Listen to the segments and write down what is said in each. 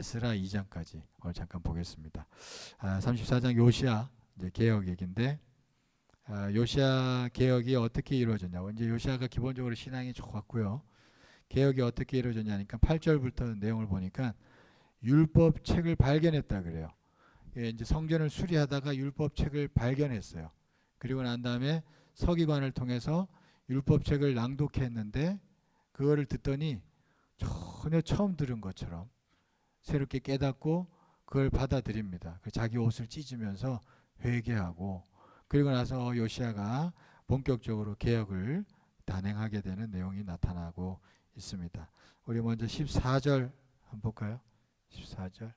에스라 2장까지 오늘 잠깐 보겠습니다. 34장 요시야 이제 개혁 얘기인데 요시야 개혁이 어떻게 이루어졌냐. 이제 요시야가 기본적으로 신앙이 좋았고요. 개혁이 어떻게 이루어졌냐니까 8절부터 내용을 보니까 율법 책을 발견했다 그래요. 이제 성전을 수리하다가 율법 책을 발견했어요. 그리고 난 다음에 서기관을 통해서 율법 책을 낭독했는데 그거를 듣더니 전혀 처음 들은 것처럼 새롭게 깨닫고 그걸 받아들입니다. 자기 옷을 찢으면서 회개하고 그리고 나서 요시야가 본격적으로 개혁을 단행하게 되는 내용이 나타나고 있습니다. 우리 먼저 14절 한번 볼까요? 14절.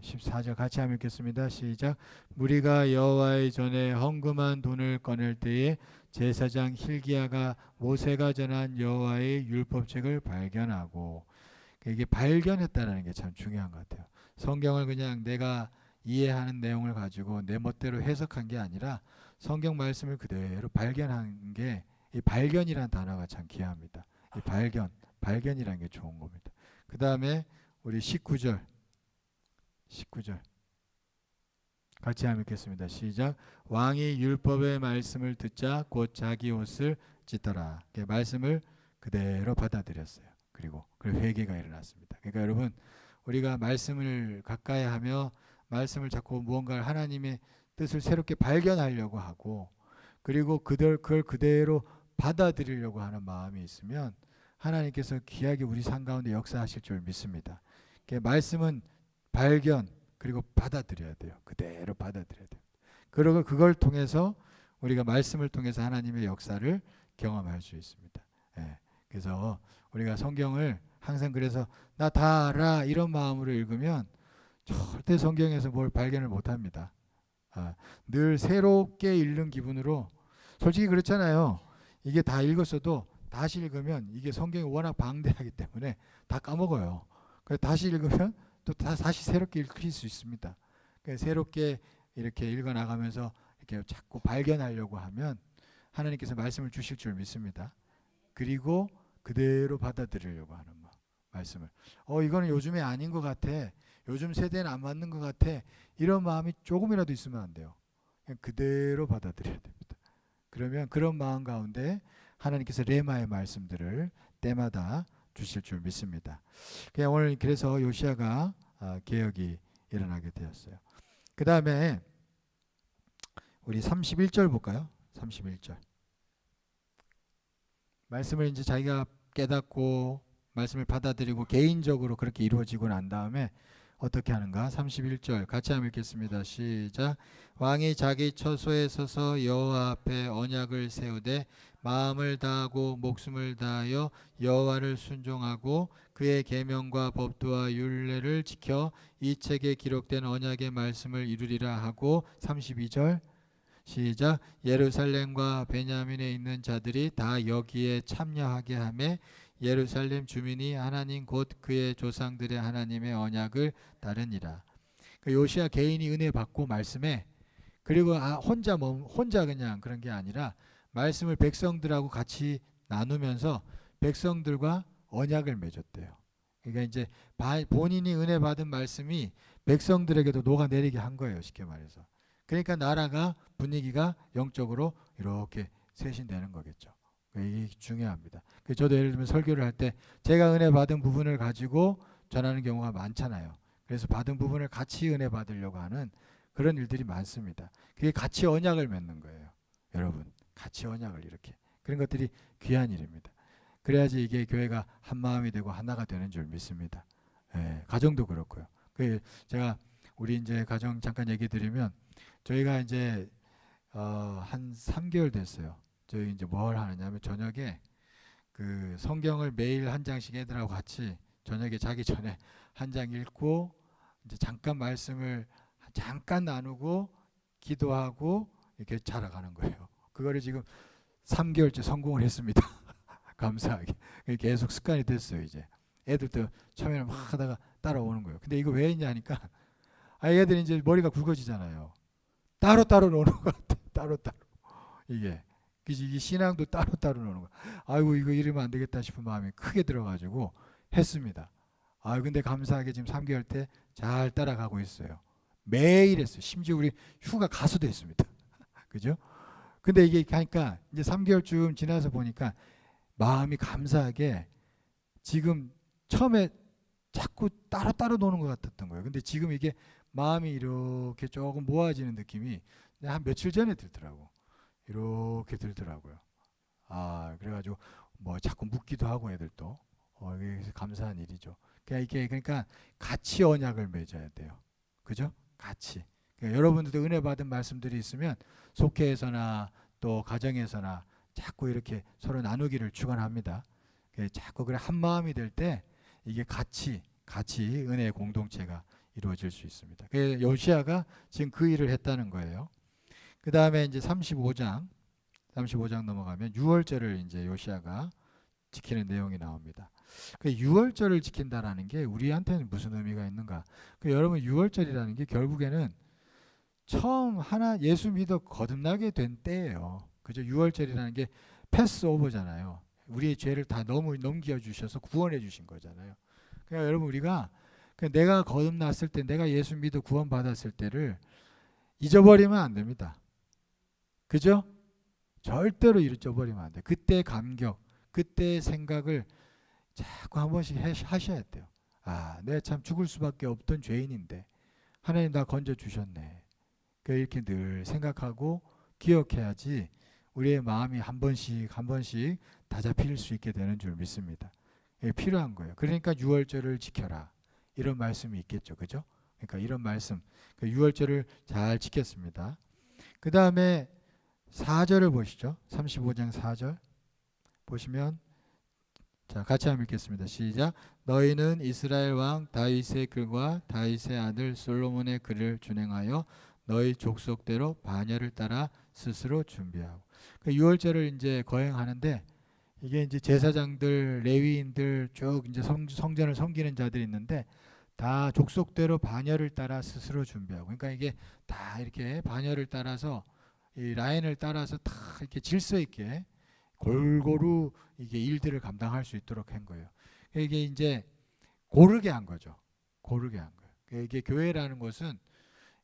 14절 같이 한번 읽겠습니다. 시작. 무리가 여호와의 전에 헌금한 돈을 꺼낼 때에 제사장 hil기야가 모세가 전한 여호와의 율법책을 발견하고, 이게 발견했다는 게 참 중요한 것 같아요. 성경을 그냥 내가 이해하는 내용을 가지고 내 멋대로 해석한 게 아니라 성경 말씀을 그대로 발견한 게, 이 발견이라는 단어가 참 귀합니다. 이 발견이라는 게 좋은 겁니다. 그 다음에 우리 19절 같이 한번 읽겠습니다. 시작. 왕이 율법의 말씀을 듣자 곧 자기 옷을 찢더라. 말씀을 그대로 받아들였어요. 그리고 회개가 일어났습니다. 그러니까 여러분, 우리가 말씀을 가까이 하며 말씀을 자꾸 무언가를 하나님의 뜻을 새롭게 발견하려고 하고, 그리고 그걸 그대로 받아들이려고 하는 마음이 있으면 하나님께서 귀하게 우리 삶 가운데 역사하실 줄 믿습니다. 말씀은 발견 그리고 받아들여야 돼요. 그대로 받아들여야 돼요. 그리고 그걸 통해서 우리가 말씀을 통해서 하나님의 역사를 경험할 수 있습니다. 그래서 우리가 성경을 항상 그래서 나 다 알아 이런 마음으로 읽으면 절대 성경에서 뭘 발견을 못합니다. 늘 새롭게 읽는 기분으로, 솔직히 그렇잖아요. 이게 다 읽었어도 다시 읽으면 이게 성경이 워낙 방대하기 때문에 다 까먹어요. 그래서 다시 읽으면 또 다시 새롭게 읽힐 수 있습니다. 새롭게 이렇게 읽어나가면서 이렇게 자꾸 발견하려고 하면 하나님께서 말씀을 주실 줄 믿습니다. 그리고 그대로 받아들이려고 하는 말씀을, 이거는 요즘에 아닌 것 같아, 요즘 세대는 안 맞는 것 같아, 이런 마음이 조금이라도 있으면 안 돼요. 그냥 그대로 받아들여야 됩니다. 그러면 그런 마음 가운데 하나님께서 레마의 말씀들을 때마다 주실 줄 믿습니다. 그냥 오늘 그래서 요시야가 개혁이 일어나게 되었어요. 그 다음에 우리 31절 볼까요? 31절. 말씀을 이제 자기가 깨닫고 말씀을 받아들이고 개인적으로 그렇게 이루어지고 난 다음에 어떻게 하는가? 31절 같이 한번 읽겠습니다. 시작. 왕이 자기 처소에 서서 여호와 앞에 언약을 세우되 마음을 다하고 목숨을 다하여 여호와를 순종하고 그의 계명과 법도와 율례를 지켜 이 책에 기록된 언약의 말씀을 이루리라 하고, 32절 시작. 예루살렘과 베냐민에 있는 자들이 다 여기에 참여하게 하매 예루살렘 주민이 하나님 곧 그의 조상들의 하나님의 언약을 따르니라. 요시야 개인이 은혜 받고 말씀에, 그리고 혼자 그냥 그런 게 아니라 말씀을 백성들하고 같이 나누면서 백성들과 언약을 맺었대요. 그러니까 이제 본인이 은혜 받은 말씀이 백성들에게도 녹아내리게 한 거예요, 쉽게 말해서. 그러니까 나라가, 분위기가 영적으로 이렇게 쇄신되는 거겠죠. 이게 중요합니다. 저도 예를 들면 설교를 할 때 제가 은혜 받은 부분을 가지고 전하는 경우가 많잖아요. 그래서 받은 부분을 같이 은혜 받으려고 하는 그런 일들이 많습니다. 그게 같이 언약을 맺는 거예요. 여러분, 같이 언약을 이렇게. 그런 것들이 귀한 일입니다. 그래야지 이게 교회가 한 마음이 되고 하나가 되는 줄 믿습니다. 가정도 그렇고요. 제가 우리 이제 가정 잠깐 얘기 드리면, 저희가 이제 한 3개월 됐어요. 저희 이제 뭘 하느냐면 저녁에 그 성경을 매일 한 장씩 애들하고 같이 저녁에 자기 전에 한 장 읽고 이제 잠깐 말씀을 잠깐 나누고 기도하고 이렇게 자라가는 거예요. 그거를 지금 3개월째 성공을 했습니다. 감사하게. 계속 습관이 됐어요. 이제 애들도 처음에는 막 하다가 따라오는 거예요. 근데 이거 왜 했냐니까 애들이 이제 머리가 굵어지잖아요. 따로따로 노는 것 같아요. 따로따로. 이게 그지? 이 신앙도 따로따로 노는 거야. 아이고 이거 이러면 안 되겠다 싶은 마음이 크게 들어가지고 했습니다. 아 근데 감사하게 지금 3개월 때 잘 따라가고 있어요. 매일 했어요. 심지어 우리 휴가 가서도 했습니다. 그죠? 근데 이게 하니까 이제 3개월쯤 지나서 보니까 마음이 감사하게 지금 처음에 자꾸 따로따로 노는 것 같았던 거예요. 근데 지금 이게 마음이 이렇게 조금 모아지는 느낌이 한 며칠 전에 들더라고. 이렇게 들더라고요. 아 그래가지고 뭐 자꾸 묻기도 하고 애들도 이게 감사한 일이죠. 그러니까 같이 언약을 맺어야 돼요. 그죠? 같이. 그러니까 여러분들도 은혜 받은 말씀들이 있으면 속회에서나 또 가정에서나 자꾸 이렇게 서로 나누기를 축원합니다. 자꾸 그래 한 마음이 될 때 이게 같이 은혜의 공동체가 이루어질 수 있습니다. 요시아가 지금 그 일을 했다는 거예요. 그 다음에 이제 35장 넘어가면 유월절을 이제 요시아가 지키는 내용이 나옵니다. 그 유월절을 지킨다라는 게 우리한테는 무슨 의미가 있는가? 여러분 유월절이라는 게 결국에는 처음 하나 예수 믿어 거듭나게 된 때예요. 그죠? 유월절이라는 게 패스오버잖아요. 우리의 죄를 다 넘겨 주셔서 구원해 주신 거잖아요. 그러니까 여러분 우리가 내가 거듭났을 때, 내가 예수 믿어 구원 받았을 때를 잊어버리면 안 됩니다. 그죠? 절대로 잊어버리면 안 돼. 그때 감격, 그때의 생각을 자꾸 한 번씩 하셔야 돼요. 아, 내가 참 죽을 수밖에 없던 죄인인데 하나님 나 건져 주셨네. 이렇게 늘 생각하고 기억해야지 우리의 마음이 한 번씩 다 잡힐 수 있게 되는 줄 믿습니다. 필요한 거예요. 그러니까 유월절을 지켜라. 이런 말씀이 있겠죠. 그죠? 그러니까 이런 말씀. 유월절을 잘 지켰습니다. 그 다음에 4절을 보시죠. 35장 4절 보시면 자 같이 한번 읽겠습니다. 시작. 너희는 이스라엘 왕 다윗의 글과 다윗의 아들 솔로몬의 글을 준행하여 너희 족속대로 반열을 따라 스스로 준비하고. 유월절을 이제 거행하는데 이게 이제 제사장들, 레위인들 쭉 이제 성전을 섬기는 자들이 있는데 다 족속대로 반열을 따라 스스로 준비하고. 그러니까 이게 다 이렇게 반열을 따라서 이 라인을 따라서 다 이렇게 질서 있게 골고루 이게 일들을 감당할 수 있도록 한 거예요. 이게 이제 고르게 한 거죠. 고르게 한 거예요. 이게 교회라는 것은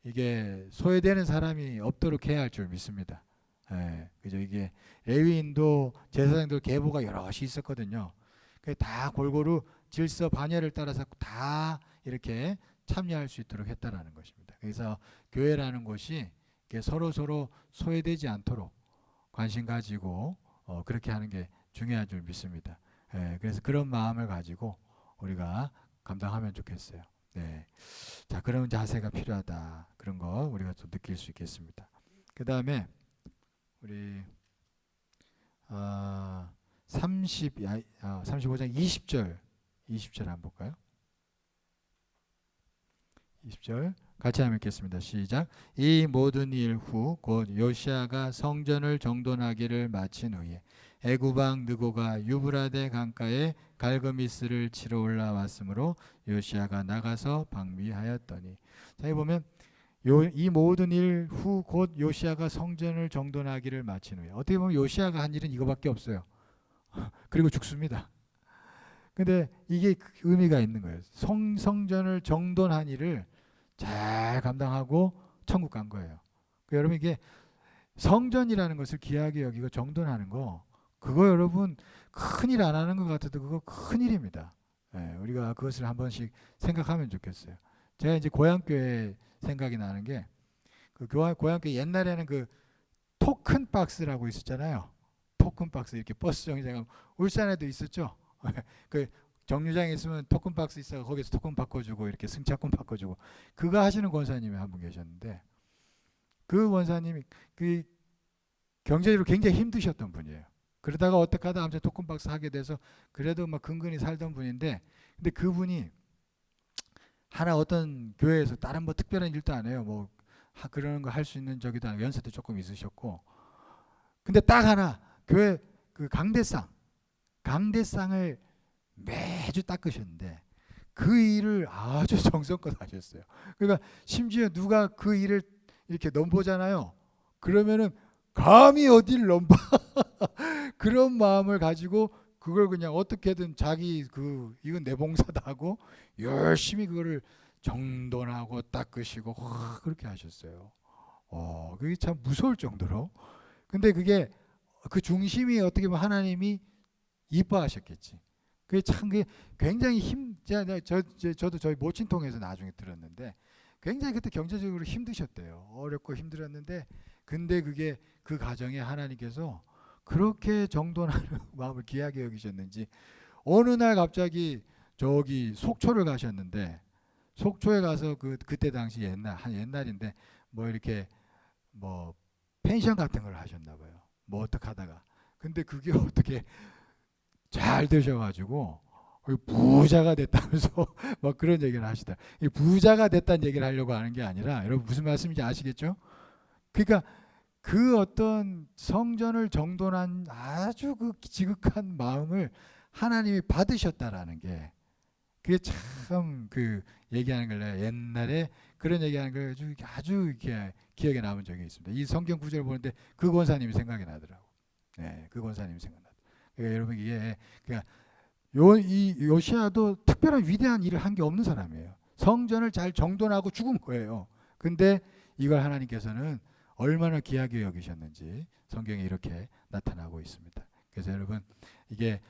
이게 소외되는 사람이 없도록 해야 할 줄 믿습니다. 예, 그죠? 이게 레위인도 제사장도 계보가 여럿이 있었거든요. 다 골고루 질서 반열을 따라서 다 이렇게 참여할 수 있도록 했다라는 것입니다. 그래서 교회라는 곳이 서로 소외되지 않도록 관심 가지고 그렇게 하는 게 중요한 줄 믿습니다. 예, 그래서 그런 마음을 가지고 우리가 감당하면 좋겠어요. 네. 자, 그런 자세가 필요하다. 그런 거 우리가 또 느낄 수 있겠습니다. 그 다음에 우리 35장 20절 한번 볼까요? 20절 같이 한번 읽겠습니다. 시작. 이 모든 일 후 곧 요시아가 성전을 정돈하기를 마친 후에 애굽 왕 느고가 유브라데 강가에 갈그미스를 치러 올라왔으므로 요시아가 나가서 방비하였더니. 자, 여기 보면 이 모든 일 후 곧 요시아가 성전을 정돈하기를 마친 후에. 어떻게 보면 요시아가 한 일은 이거밖에 없어요. 그리고 죽습니다. 근데 이게 의미가 있는 거예요. 성전을 정돈한 일을 잘 감당하고 천국 간 거예요. 그러니까 여러분 이게 성전이라는 것을 귀하게 여기고 정돈하는 거, 그거 여러분 큰일 안 하는 것 같아도 그거 큰일입니다. 예, 우리가 그것을 한 번씩 생각하면 좋겠어요. 제가 이제 고향교회 생각이 나는 게 그 고향교회 옛날에는 그 토큰 박스라고 있었잖아요. 토큰 박스 이렇게 버스 정류장 울산에도 있었죠. 그 정류장에 있으면 토큰 박스 있어 거기서 토큰 바꿔주고 이렇게 승차권 바꿔주고 그거 하시는 권사님이 한 분 계셨는데 그 권사님이 그 경제적으로 굉장히 힘드셨던 분이에요. 그러다가 어떻게 하다 아무튼 토큰 박스 하게 돼서 그래도 막 근근히 살던 분인데 근데 그분이 하나 어떤 교회에서 다른 뭐 특별한 일도 안 해요. 뭐 그런 거 할 수 있는 저기도 아니고 연세도 조금 있으셨고 근데 딱 하나 교회 그 강대상을 매주 닦으셨는데 그 일을 아주 정성껏 하셨어요. 그러니까 심지어 누가 그 일을 이렇게 넘보잖아요. 그러면은 감히 어딜 넘봐. 그런 마음을 가지고 그걸 그냥 어떻게든 자기 이건 내 봉사다 하고 열심히 그거를 정돈하고 닦으시고 그렇게 하셨어요. 그게 참 무서울 정도로. 근데 그게 그 중심이 어떻게 보면 하나님이 이뻐하셨겠지. 그게 굉장히 저도 저희 모친 통해서 나중에 들었는데 굉장히 그때 경제적으로 힘드셨대요. 어렵고 힘들었는데 근데 그게 그 가정에 하나님께서 그렇게 정돈하는 마음을 귀하게 여기셨는지 어느 날 갑자기 저기 속초를 가셨는데 속초에 가서 그때 당시 옛날인데 뭐 이렇게 뭐 펜션 같은 걸 하셨나 봐요. 뭐 어떻게 하다가 근데 그게 어떻게 잘 되셔가지고 부자가 됐다면서 막 그런 얘기를 하시다. 이 부자가 됐다는 얘기를 하려고 하는 게 아니라 여러분 무슨 말씀인지 아시겠죠? 그러니까 그 어떤 성전을 정돈한 아주 그 지극한 마음을 하나님이 받으셨다라는 게 그게 참 얘기하는 걸 내가 옛날에 그런 얘기하는 걸 아주 이렇게 기억에 남은 적이 있습니다. 이 성경 구절을 보는데 그 권사님이 생각이 나더라고. 네, 그 권사님이 생각나더라고. 그러니까 여러분 이게 그러니까 이 요시아도 특별한 위대한 일을 한 게 없는 사람이에요. 성전을 잘 정돈하고 죽은 거예요. 근데 이걸 하나님께서는 얼마나 귀하게 여기셨는지 성경에 이렇게 나타나고 있습니다. 그래서 여러분 이게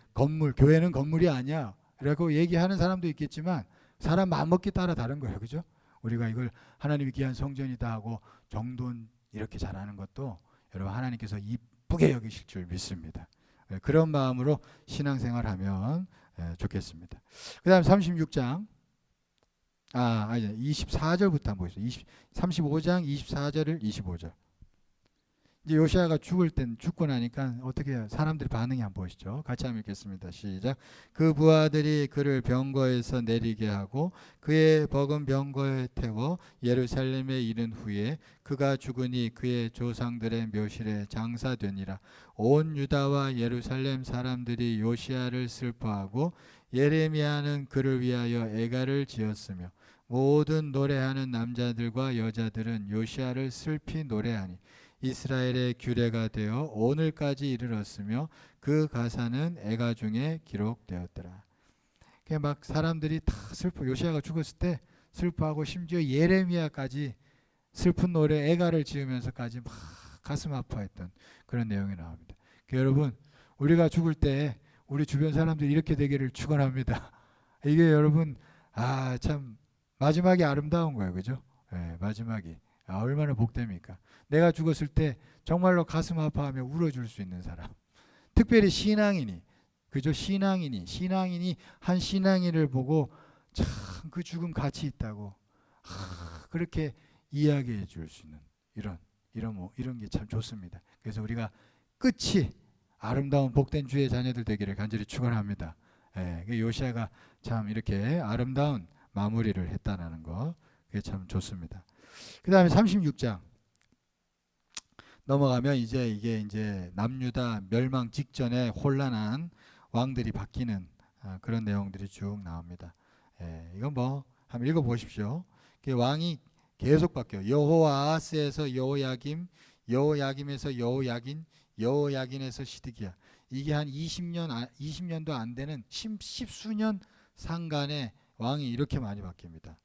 교회는 건물이 아니야 라고 얘기하는 사람도 있겠지만 사람 마음먹기 따라 다른 거예요. 그죠? 우리가 이걸 하나님이 귀한 성전이다 하고 정돈 이렇게 잘하는 것도 여러분 하나님께서 이쁘게 여기실 줄 믿습니다. 그런 마음으로 신앙생활하면 좋겠습니다. 그 다음 36장 24절부터 한번 보겠습니다. 35장 24절을 25절. 이제 요시아가 죽고 나니까 어떻게 사람들이 반응이 한번 보시죠. 같이 한번 읽겠습니다. 시작. 그 부하들이 그를 병거에서 내리게 하고 그의 버금 병거에 태워 예루살렘에 이른 후에 그가 죽으니 그의 조상들의 묘실에 장사되니라. 온 유다와 예루살렘 사람들이 요시아를 슬퍼하고 예레미야는 그를 위하여 애가를 지었으며 모든 노래하는 남자들과 여자들은 요시아를 슬피 노래하니 이스라엘의 규례가 되어 오늘까지 이르렀으며 그 가사는 애가 중에 기록되었더라. 막 사람들이 다 요시아가 죽었을 때 슬퍼하고 심지어 예레미야까지 슬픈 노래 애가를 지으면서까지 막 가슴 아파했던 그런 내용이 나옵니다. 여러분 우리가 죽을 때 우리 주변 사람들이 이렇게 되기를 축원합니다. 이게 여러분 참 마지막이 아름다운 거예요. 그죠? 네, 마지막이 얼마나 복됩니까? 내가 죽었을 때 정말로 가슴 아파하며 울어줄 수 있는 사람. 특별히 신앙인이 그죠? 신앙인이 한 신앙인을 보고 참 그 죽음 가치 있다고 그렇게 이야기해 줄 수 있는 이런 게 참 좋습니다. 그래서 우리가 끝이 아름다운 복된 주의 자녀들 되기를 간절히 축원합니다. 요시아가 참 이렇게 아름다운 마무리를 했다는 거 그게 참 좋습니다. 그 다음에 36장 넘어가면 이게 남유다 멸망 직전에 혼란한 왕들이 바뀌는 그런 내용들이 쭉 나옵니다. 이건 뭐 한번 읽어보십시오. 왕이 계속 바뀌어요. 여호아스에서 여호야김, 여호야김에서 여호야긴, 여호야긴에서 시드기야. 이게 한 20년도 안 되는 십수년 상간에 왕이 이렇게 많이 바뀝니다.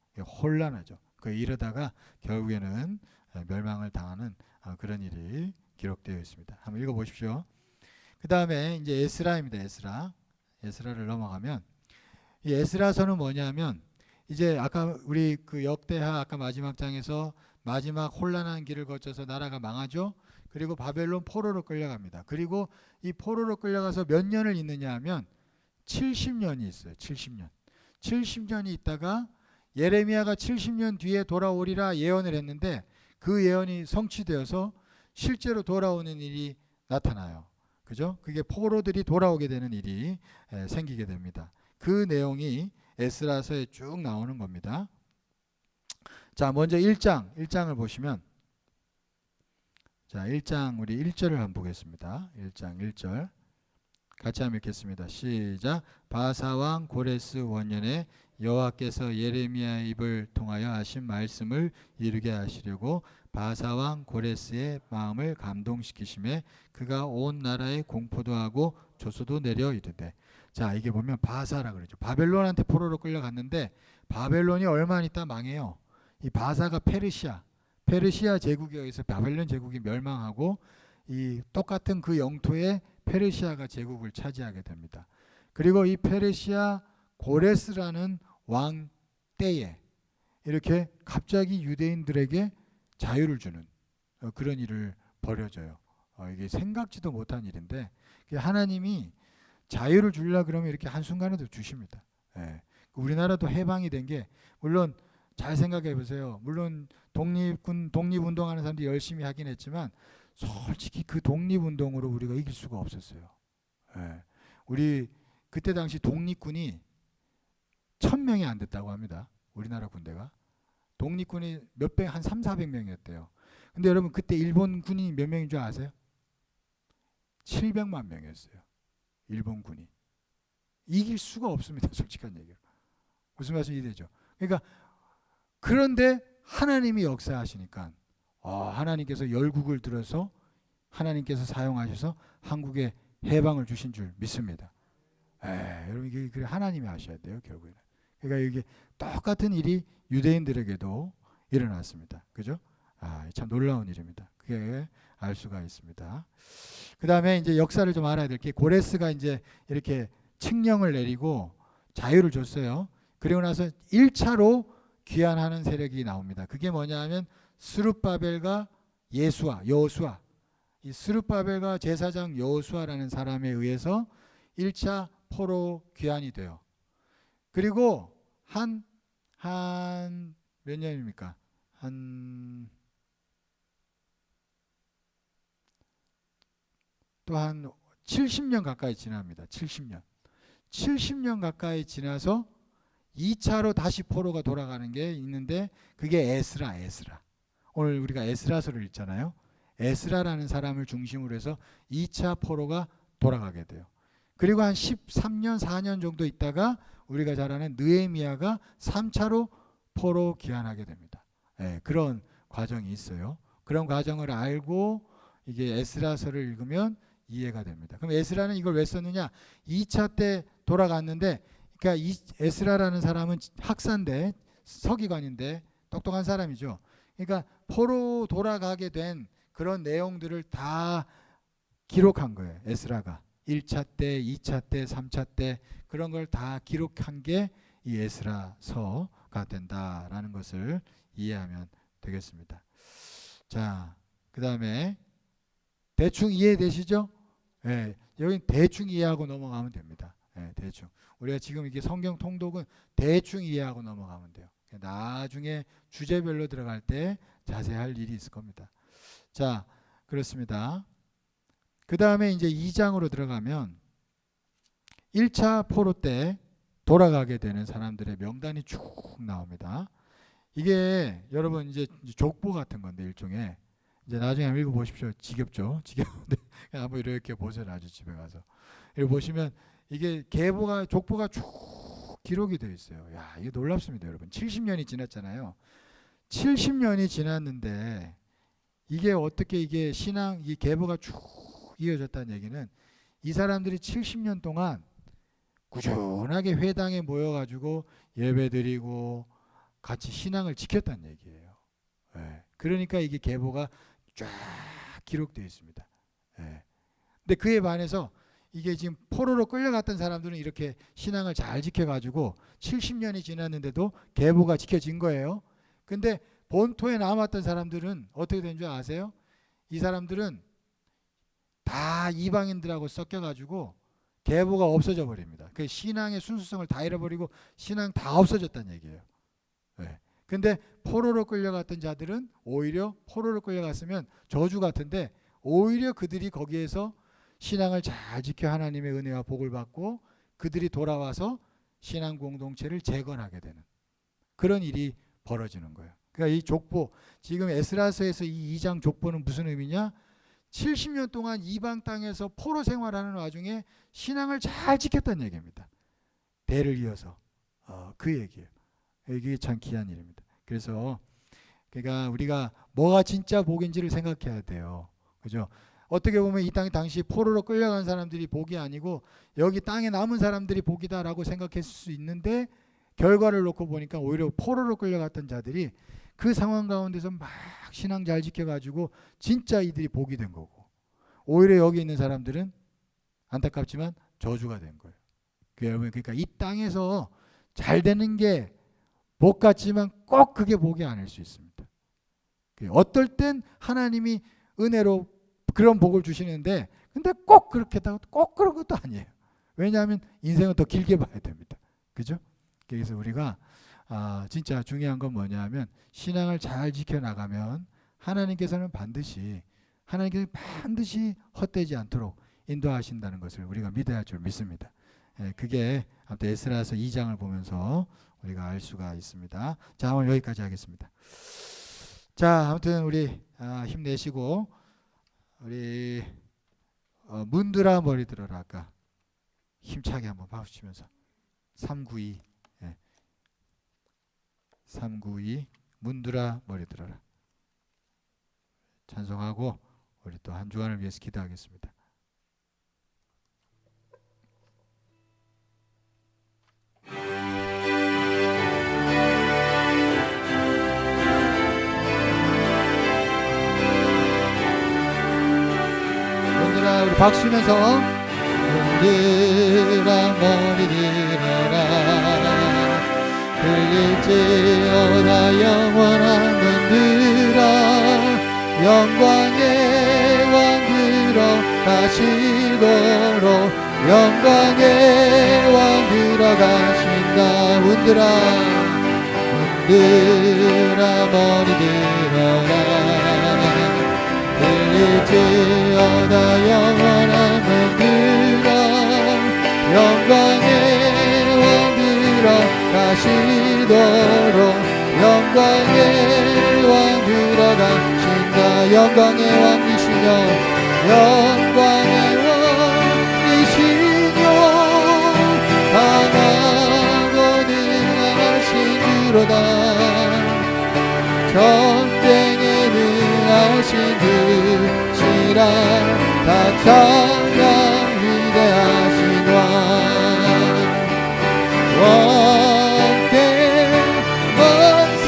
혼란하죠. 이러다가 결국에는 멸망을 당하는 그런 일이 기록되어 있습니다. 한번 읽어보십시오. 그 다음에 이제 에스라입니다. 에스라를 넘어가면 이 에스라서는 뭐냐면 이제 아까 우리 역대하 아까 마지막 장에서 마지막 혼란한 길을 거쳐서 나라가 망하죠. 그리고 바벨론 포로로 끌려갑니다. 그리고 이 포로로 끌려가서 몇 년을 있느냐 하면 70년이 있어요. 70년이 있다가 예레미야가 70년 뒤에 돌아오리라 예언을 했는데 그 예언이 성취되어서 실제로 돌아오는 일이 나타나요. 그죠? 그게 포로들이 돌아오게 되는 일이 생기게 됩니다. 그 내용이 에스라서에 쭉 나오는 겁니다. 자, 먼저 1장을 보시면 자, 1장 우리 1절을 한번 보겠습니다. 1장 1절 같이 한번 읽겠습니다. 시작. 바사왕 고레스 원년에 여호와께서 예레미야의 입을 통하여 하신 말씀을 이루게 하시려고 바사왕 고레스의 마음을 감동시키심에 그가 온 나라에 공포도 하고 조소도 내려 이르되. 자, 이게 보면 바사라 그러죠. 바벨론한테 포로로 끌려갔는데 바벨론이 얼마 있다 망해요. 이 바사가 페르시아 제국에 의해서 바벨론 제국이 멸망하고 이 똑같은 그 영토에 페르시아가 제국을 차지하게 됩니다. 그리고 이 페르시아 고레스라는 왕 때에 이렇게 갑자기 유대인들에게 자유를 주는 그런 일을 벌여져요. 이게 생각지도 못한 일인데 하나님이 자유를 주려 그러면 이렇게 한순간에도 주십니다. 예. 우리나라도 해방이 된 게 물론 잘 생각해 보세요. 물론 독립운동하는 사람들이 열심히 하긴 했지만 솔직히 그 독립운동으로 우리가 이길 수가 없었어요. 예. 우리 그때 당시 독립군이 1000명이 안 됐다고 합니다. 우리나라 군대가. 독립군이 한 300~400명이었대요. 근데 여러분 그때 일본 군이 몇 명인 줄 아세요? 700만 명이었어요. 일본 군이. 이길 수가 없습니다. 솔직한 얘기로. 무슨 말씀이 되죠? 그러니까 그런데 하나님이 역사하시니까 하나님께서 열국을 들어서 하나님께서 사용하셔서 한국에 해방을 주신 줄 믿습니다. 여러분 이게 하나님이 하셔야 돼요. 결국에는. 그러니까 이게 똑같은 일이 유대인들에게도 일어났습니다. 그죠? 참 놀라운 일입니다. 그게 알 수가 있습니다. 그 다음에 이제 역사를 좀 알아야 될 게 고레스가 이제 이렇게 칙령을 내리고 자유를 줬어요. 그리고 나서 1차로 귀환하는 세력이 나옵니다. 그게 뭐냐 하면 스룹바벨과 여호수아. 이 스룹바벨과 제사장 여호수아라는 사람에 의해서 1차 포로 귀환이 돼요. 그리고 한 몇 년입니까? 또 한 70년 가까이 지납니다. 70년 가까이 지나서 2차로 다시 포로가 돌아가는 게 있는데 그게 에스라. 오늘 우리가 에스라서를 읽잖아요. 에스라라는 사람을 중심으로 해서 2차 포로가 돌아가게 돼요. 그리고 한 13년 4년 정도 있다가 우리가 잘 아는 느헤미야가 3차로 포로 귀환하게 됩니다. 그런 과정이 있어요. 그런 과정을 알고 이게 에스라서를 읽으면 이해가 됩니다. 그럼 에스라는 이걸 왜 썼느냐? 2차 때 돌아갔는데 그러니까 이 에스라라는 사람은 학사인데 서기관인데 똑똑한 사람이죠. 그러니까 포로 돌아가게 된 그런 내용들을 다 기록한 거예요. 에스라가 1차 때, 2차 때, 3차 때 그런 걸 다 기록한 게 이 에스라서가 된다라는 것을 이해하면 되겠습니다. 자, 그 다음에 대충 이해되시죠? 여기 대충 이해하고 넘어가면 됩니다. 대충. 우리가 지금 이게 성경 통독은 대충 이해하고 넘어가면 돼요. 나중에 주제별로 들어갈 때 자세히 할 일이 있을 겁니다. 자, 그렇습니다. 그 다음에 이제 2장으로 들어가면 1차 포로 때 돌아가게 되는 사람들의 명단이 쭉 나옵니다. 이게 여러분 이제 족보 같은 건데 일종의 이제 나중에 한번 읽어보십시오. 지겹죠? 지겹는데 한번 이렇게 보세요. 나중에 집에 가서. 여기 보시면 이게 족보가 쭉 기록이 되어 있어요. 야, 이게 놀랍습니다, 여러분. 70년이 지났잖아요. 70년이 지났는데 이게 어떻게 이게 이 계보가 쭉 이어졌다는 얘기는 이 사람들이 70년 동안 꾸준하게 회당에 모여가지고 예배드리고 같이 신앙을 지켰다는 얘기예요. 그러니까 이게 계보가 쫙 기록되어 있습니다. 근데 그에 반해서 이게 지금 포로로 끌려갔던 사람들은 이렇게 신앙을 잘 지켜가지고 70년이 지났는데도 계보가 지켜진 거예요. 근데 본토에 남았던 사람들은 어떻게 된 줄 아세요? 이 사람들은 다 이방인들하고 섞여가지고 계보가 없어져 버립니다. 그 신앙의 순수성을 다 잃어버리고 신앙 다 없어졌다는 얘기예요. 근데 포로로 끌려갔던 자들은 오히려 포로로 끌려갔으면 저주 같은데 오히려 그들이 거기에서 신앙을 잘 지켜 하나님의 은혜와 복을 받고 그들이 돌아와서 신앙 공동체를 재건하게 되는 그런 일이 벌어지는 거예요. 그러니까 이 족보, 지금 에스라서에서 이 2장 족보는 무슨 의미냐? 70년 동안 이방 땅에서 포로 생활하는 와중에 신앙을 잘 지켰다는 얘기입니다. 대를 이어서. 그 얘기예요. 이게 참 귀한 일입니다. 그래서 그러니까 우리가 뭐가 진짜 복인지를 생각해야 돼요. 그죠? 어떻게 보면 이 땅에 당시 포로로 끌려간 사람들이 복이 아니고 여기 땅에 남은 사람들이 복이다라고 생각했을 수 있는데 결과를 놓고 보니까 오히려 포로로 끌려갔던 자들이 그 상황 가운데서 막 신앙 잘 지켜가지고 진짜 이들이 복이 된 거고, 오히려 여기 있는 사람들은 안타깝지만 저주가 된 거예요. 여러분, 그러니까 이 땅에서 잘 되는 게 복 같지만 꼭 그게 복이 아닐 수 있습니다. 어떨 땐 하나님이 은혜로 그런 복을 주시는데 근데 꼭 그렇게 꼭 그런 것도 아니에요. 왜냐하면 인생은 더 길게 봐야 됩니다. 그죠? 그래서 우리가 진짜 중요한 건 뭐냐면 신앙을 잘 지켜나가면 하나님께서 반드시 헛되지 않도록 인도하신다는 것을 우리가 믿어야 할 줄 믿습니다. 그게 아무튼 에스라서 2장을 보면서 우리가 알 수가 있습니다. 자, 오늘 여기까지 하겠습니다. 자, 아무튼 우리 힘내시고 우리 문드라 머리 들어라 아까 힘차게 한번 박수치면서 392 392 문드라 머리 들어라 찬송하고 우리 또 한 주간을 위해서 기도하겠습니다. 우리 박수면서 문드라 머리 들어라 들릴지어다 영원한 문드라 영광의 왕 들어가시도록 영광의 왕 들어가신다. 문드라 머리 들어라 들릴지어다 영원한 문드라 영광의 왕 들어가시도록 영광의 왕 들어가신다. 영광의 왕이시여 영광의 왕이시여 강하고 능하신 주로다 전쟁에 능하신 주시라 다 찬양 위대하신 왕께 만세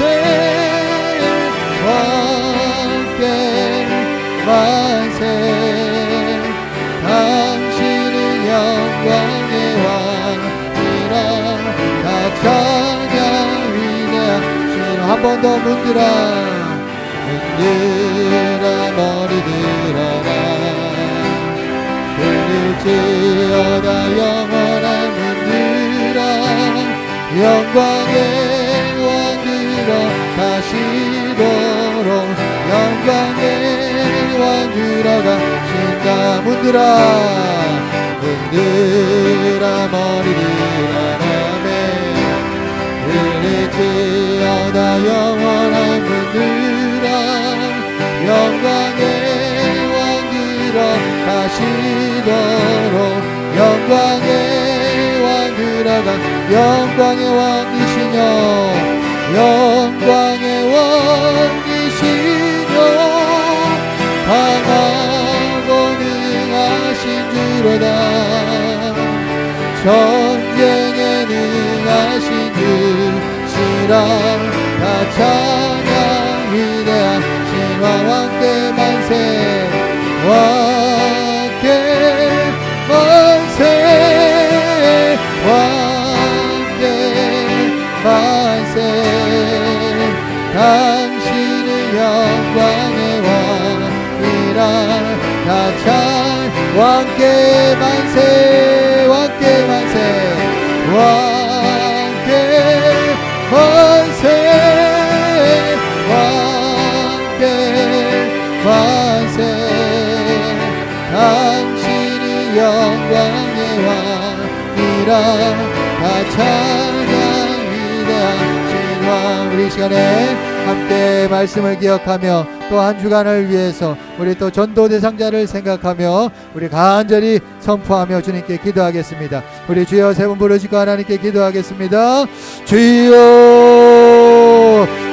왕께 만세 당신은 영광의 왕이라 다 찬양 위대하신 한 번 더 문드라 머리 들어라 들릴지어다 영원한 문드라 영광의 왕 들어가시도록 영광의 왕 들어가신다. 문드라 머리 들어라 들릴지어다 영원한 문드라 영광의 왕 들어가시도록 영광의 왕 들어가 영광의 왕이시여 영광의 왕이시여 강하고 능하신 주로다 전쟁에 능하신 주시라 다 찬양 위대하신 왕께 만세 왕께 만세 왕께 만세 당신은 영광의 왕이라 다 찬양 왕께 만세 왕께 만세 왕께 만세 왕께 만세 당신이 영광의 왕이라 다 찬양 위대하신 왕. 우리 시간에 함께 말씀을 기억하며 또 한 주간을 위해서 우리 또 전도 대상자를 생각하며 우리 간절히 선포하며 주님께 기도하겠습니다. 우리 주여 세 번 부르시고 하나님께 기도하겠습니다. 주여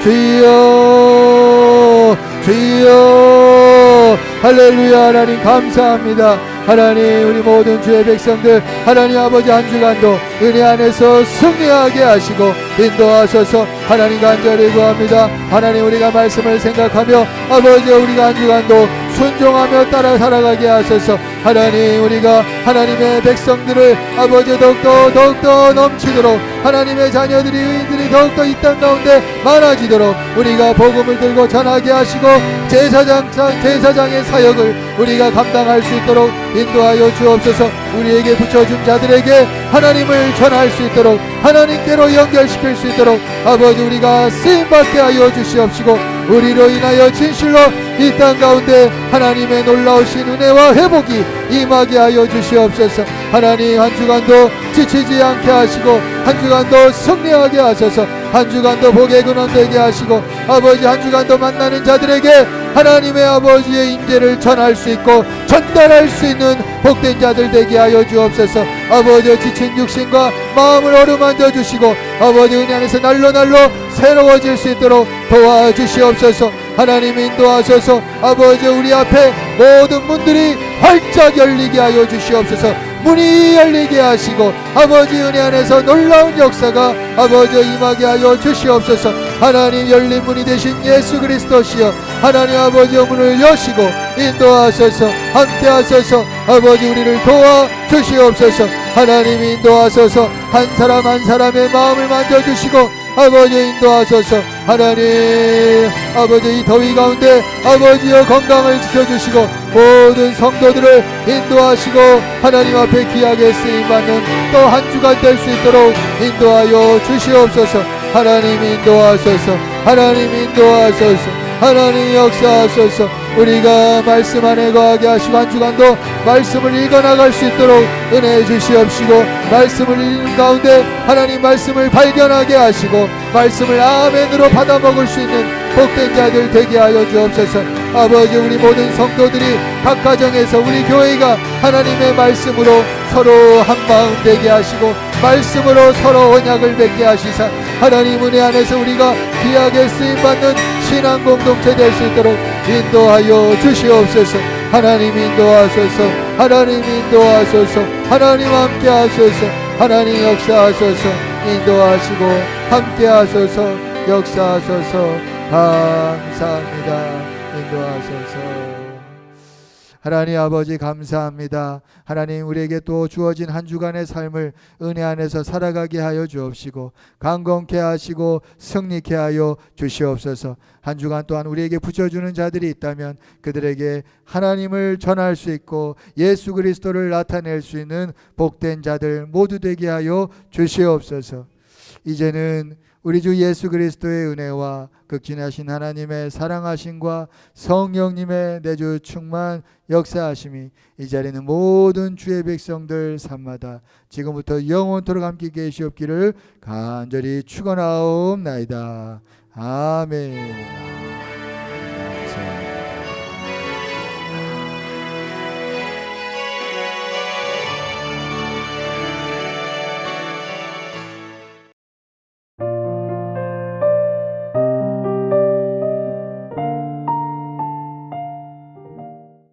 주여 주여. 할렐루야. 하나님 감사합니다. 하나님 우리 모든 주의 백성들 하나님 아버지 한 주간도 은혜 안에서 승리하게 하시고 인도하소서. 하나님 간절히 구합니다. 하나님 우리가 말씀을 생각하며 아버지 우리가 한 주간도 순종하며 따라 살아가게 하소서. 하나님 우리가 하나님의 백성들을 아버지 더욱더 넘치도록 하나님의 자녀들이 의인들이 더욱더 이 땅 가운데 많아지도록 우리가 복음을 들고 전하게 하시고 제사장의 사역을 우리가 감당할 수 있도록 인도하여 주옵소서. 우리에게 붙여준 자들에게 하나님을 전할 수 있도록 하나님께로 연결시킬 수 있도록 아버지 우리가 쓰임받게 하여 주시옵시고 우리로 인하여 진실로 이 땅 가운데 하나님의 놀라우신 은혜와 회복이 임하게 하여 주시옵소서. 하나님 한 주간도 지치지 않게 하시고 한 주간도 승리하게 하소서. 한 주간도 복의 근원 되게 하시고 아버지 한 주간도 만나는 자들에게 하나님의 아버지의 임재를 전할 수 있고 전달할 수 있는 복된 자들 되게 하여 주옵소서. 아버지 지친 육신과 마음을 어루만져 주시고 아버지 은혜 안에서 날로 새로워질 수 있도록 도와주시옵소서. 하나님 인도하소서. 아버지 우리 앞에 모든 문들이 활짝 열리게 하여 주시옵소서. 문이 열리게 하시고 아버지 은혜 안에서 놀라운 역사가 아버지 임하게 하여 주시옵소서. 하나님 열린 문이 되신 예수 그리스도시여 하나님 아버지의 문을 여시고 인도하소서. 함께하소서. 아버지 우리를 도와주시옵소서. 하나님 인도하소서. 한 사람 한 사람의 마음을 만져주시고 아버지 인도하소서. 하나님 아버지 이 더위 가운데 아버지여 건강을 지켜주시고 모든 성도들을 인도하시고 하나님 앞에 귀하게 쓰임받는 또 한 주간 될 수 있도록 인도하여 주시옵소서. 하나님 인도하소서. 하나님 인도하소서. 하나님 역사하소서. 우리가 말씀 안에 거하게 하시고 한 주간도 말씀을 읽어나갈 수 있도록 은혜해 주시옵시고 말씀을 읽는 가운데 하나님 말씀을 발견하게 하시고 말씀을 아멘으로 받아먹을 수 있는 복된 자들 되게 하여 주옵소서. 아버지 우리 모든 성도들이 각 가정에서 우리 교회가 하나님의 말씀으로 서로 한마음 되게 하시고 말씀으로 서로 언약을 맺게 하시사 하나님 은혜 안에서 우리가 귀하게 쓰임받는 신앙 공동체 될 수 있도록 인도하여 주시옵소서. 하나님 인도하소서. 하나님 인도하소서. 하나님 함께 하소서. 하나님 역사하소서. 인도하시고 함께 하소서. 역사하소서. 감사합니다. 인도하소서. 하나님 아버지 감사합니다. 하나님 우리에게 또 주어진 한 주간의 삶을 은혜 안에서 살아가게 하여 주옵시고 강건케 하시고 승리케 하여 주시옵소서. 한 주간 또한 우리에게 붙여주는 자들이 있다면 그들에게 하나님을 전할 수 있고 예수 그리스도를 나타낼 수 있는 복된 자들 모두 되게 하여 주시옵소서. 이제는 우리 주 예수 그리스도의 은혜와 극진하신 하나님의 사랑하심과 성령님의 내주 충만 역사하심이 이 자리는 모든 주의 백성들 삶마다 지금부터 영원토록 함께 계시옵기를 간절히 축원하옵나이다. 아멘.